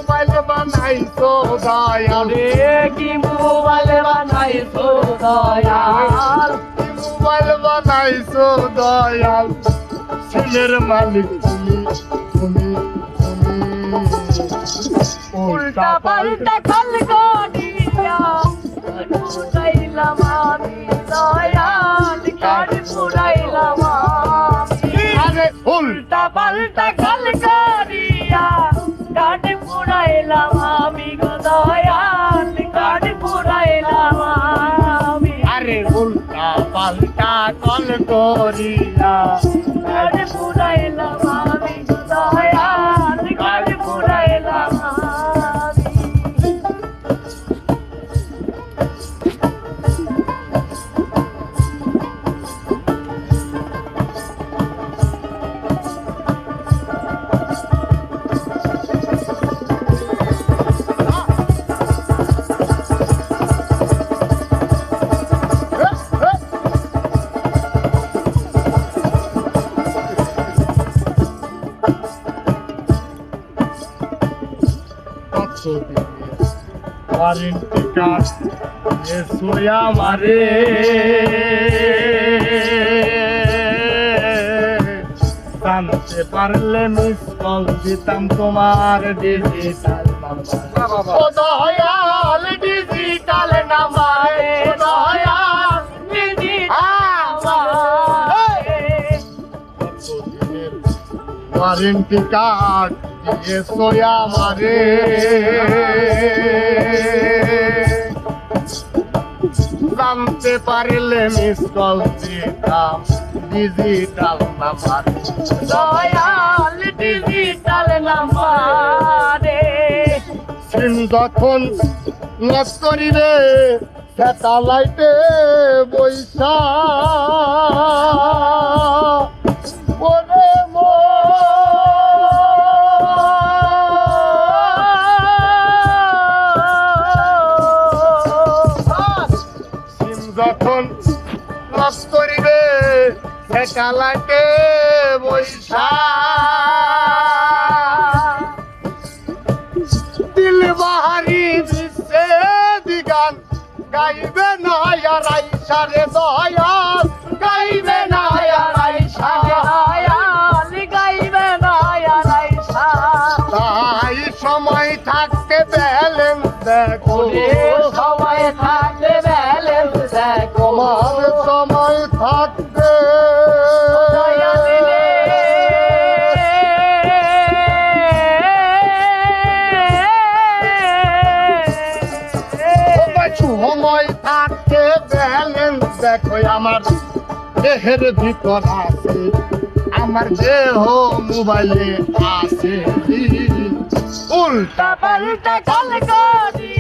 mobile বানাইছো দয়াল কি mobile বানাইছো দয়াল মোবাইল বানাইছো দয়াল ছেলের মালিক তুমি তুমি তুমি উল্টা পাল্টা খাল করিয়া পুরাইলাম আমি দয়াল কার পুরাইলাম আমি আরে উল্টা পাল্টা খাল করিয়া কার পুরাইলাম আমি গো দয়াল কার পুরাইলাম আমি আরে উল্টা পাল্টা কল করিয়া কার পুরাইলাম আমি গো দয়াল কার পুরাইলাম আমি ওয়ারেন্টি কার্ড সোয়া মারে জানতে পারলে মিস কল দিতাম তোমার ডিজিটাল নাম্বার ও দয়াল ডিজিটাল নাম্বার ও দয়াল ওয়ারেন্টি কার্ড দিয়ে সোয়া মারে জানতে পারলে মিস কল দিতাম ডিজিটাল নাম্বার দয়াল ডিজিটাল নাম্বারে সিম যখন লক করিবে স্যাটেলাইটে বৈশা ওরে সিম যখন লক করিবে স্যাটেলাইটে বৈশা দিল বাহারি দিচ্ছে দিগান গাইবে না রাইসা রে দয়াল গাইবে না রাইসা দয়াল গাইবে দয়ালাইসা তাই সময় থাকতে ব্যালেন্স দেখো সময় থাকলে ব্যালেন্স দেখো তোমার সময় থাকতে দয়াল রে সময় থাকতে ব্যালেন্স দেখো আমার দেহের ভিতর আছে আমার দেহ মোবাইলে আছে উল্টা পাল্টা কাল করি